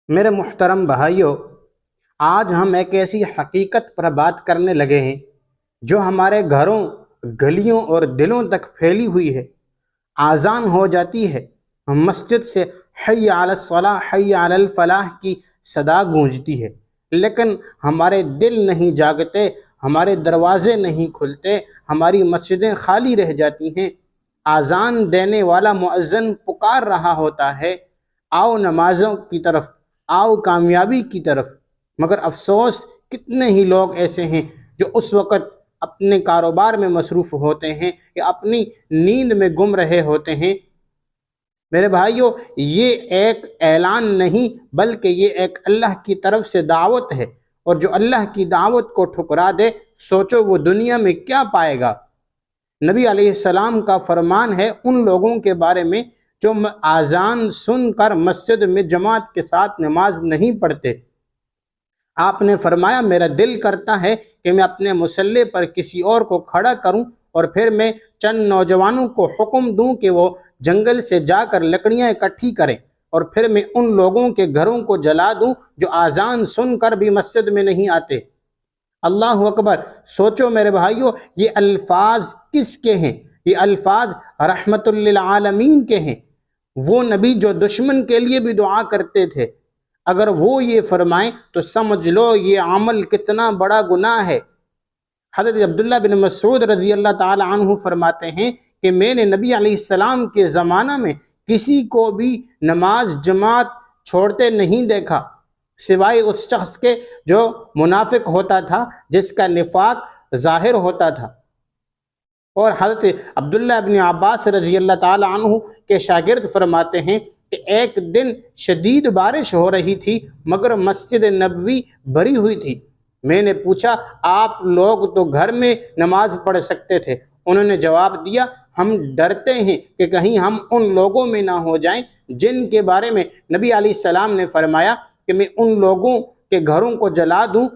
میرے محترم بھائیوں، آج ہم ایک ایسی حقیقت پر بات کرنے لگے ہیں جو ہمارے گھروں، گلیوں اور دلوں تک پھیلی ہوئی ہے۔ آذان ہو جاتی ہے، مسجد سے حی علی الصلاح، حی علی الفلاح کی صدا گونجتی ہے، لیکن ہمارے دل نہیں جاگتے، ہمارے دروازے نہیں کھلتے، ہماری مسجدیں خالی رہ جاتی ہیں۔ آذان دینے والا مؤذن پکار رہا ہوتا ہے، آؤ نمازوں کی طرف، آؤ کامیابی کی طرف، مگر افسوس کتنے ہی لوگ ایسے ہیں جو اس وقت اپنے کاروبار میں مصروف ہوتے ہیں یا اپنی نیند میں گم رہے ہوتے ہیں۔ میرے بھائیوں، یہ ایک اعلان نہیں بلکہ یہ ایک اللہ کی طرف سے دعوت ہے، اور جو اللہ کی دعوت کو ٹھکرا دے، سوچو وہ دنیا میں کیا پائے گا۔ نبی علیہ السلام کا فرمان ہے ان لوگوں کے بارے میں جو آذان سن کر مسجد میں جماعت کے ساتھ نماز نہیں پڑھتے۔ آپ نے فرمایا، میرا دل کرتا ہے کہ میں اپنے مصلی پر کسی اور کو کھڑا کروں اور پھر میں چند نوجوانوں کو حکم دوں کہ وہ جنگل سے جا کر لکڑیاں اکٹھی کریں، اور پھر میں ان لوگوں کے گھروں کو جلا دوں جو آذان سن کر بھی مسجد میں نہیں آتے۔ اللہ اکبر! سوچو میرے بھائیوں، یہ الفاظ کس کے ہیں؟ یہ الفاظ رحمت للعالمین کے ہیں، وہ نبی جو دشمن کے لیے بھی دعا کرتے تھے۔ اگر وہ یہ فرمائیں تو سمجھ لو یہ عمل کتنا بڑا گناہ ہے۔ حضرت عبداللہ بن مسعود رضی اللہ تعالی عنہ فرماتے ہیں کہ میں نے نبی علیہ السلام کے زمانہ میں کسی کو بھی نماز جماعت چھوڑتے نہیں دیکھا، سوائے اس شخص کے جو منافق ہوتا تھا، جس کا نفاق ظاہر ہوتا تھا۔ اور حضرت عبداللہ بن عباس رضی اللہ تعالی عنہ کے شاگرد فرماتے ہیں کہ ایک دن شدید بارش ہو رہی تھی مگر مسجد نبوی بھری ہوئی تھی۔ میں نے پوچھا، آپ لوگ تو گھر میں نماز پڑھ سکتے تھے؟ انہوں نے جواب دیا، ہم ڈرتے ہیں کہ کہیں ہم ان لوگوں میں نہ ہو جائیں جن کے بارے میں نبی علیہ السلام نے فرمایا کہ میں ان لوگوں کے گھروں کو جلا دوں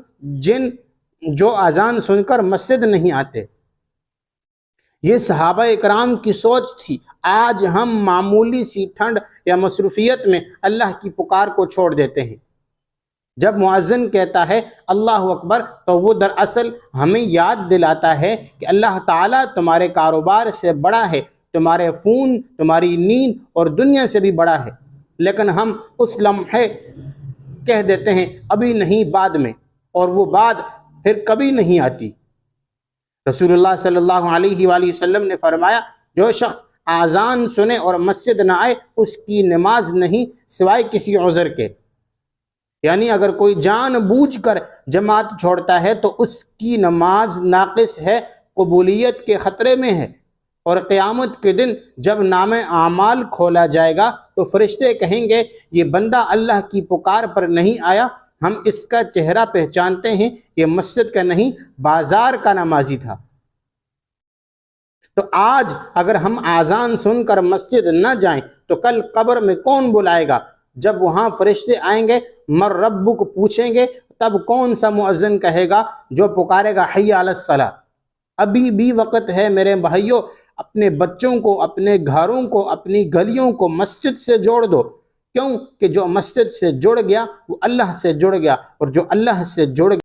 جو اذان سن کر مسجد نہیں آتے۔ یہ صحابہ اکرام کی سوچ تھی۔ آج ہم معمولی سی ٹھنڈ یا مصروفیت میں اللہ کی پکار کو چھوڑ دیتے ہیں۔ جب مؤذن کہتا ہے اللہ اکبر تو وہ دراصل ہمیں یاد دلاتا ہے کہ اللہ تعالیٰ تمہارے کاروبار سے بڑا ہے، تمہارے فون، تمہاری نیند اور دنیا سے بھی بڑا ہے، لیکن ہم اس لمحے کہہ دیتے ہیں ابھی نہیں، بعد میں، اور وہ بعد پھر کبھی نہیں آتی۔ رسول اللہ صلی اللہ علیہ وآلہ وسلم نے فرمایا، جو شخص آذان سنے اور مسجد نہ آئے اس کی نماز نہیں سوائے کسی عذر کے۔ یعنی اگر کوئی جان بوجھ کر جماعت چھوڑتا ہے تو اس کی نماز ناقص ہے، قبولیت کے خطرے میں ہے، اور قیامت کے دن جب نام اعمال کھولا جائے گا تو فرشتے کہیں گے یہ بندہ اللہ کی پکار پر نہیں آیا، ہم اس کا چہرہ پہچانتے ہیں، یہ مسجد کا نہیں بازار کا نمازی تھا۔ تو آج اگر ہم آذان سن کر مسجد نہ جائیں تو کل قبر میں کون بلائے گا؟ جب وہاں فرشتے آئیں گے، مر ربک پوچھیں گے، تب کون سا مؤذن کہے گا جو پکارے گا حی علی الصلاح؟ ابھی بھی وقت ہے میرے بھائیوں، اپنے بچوں کو، اپنے گھروں کو، اپنی گلیوں کو مسجد سے جوڑ دو، کیوں کہ جو مسجد سے جڑ گیا وہ اللہ سے جڑ گیا، اور جو اللہ سے جڑ گیا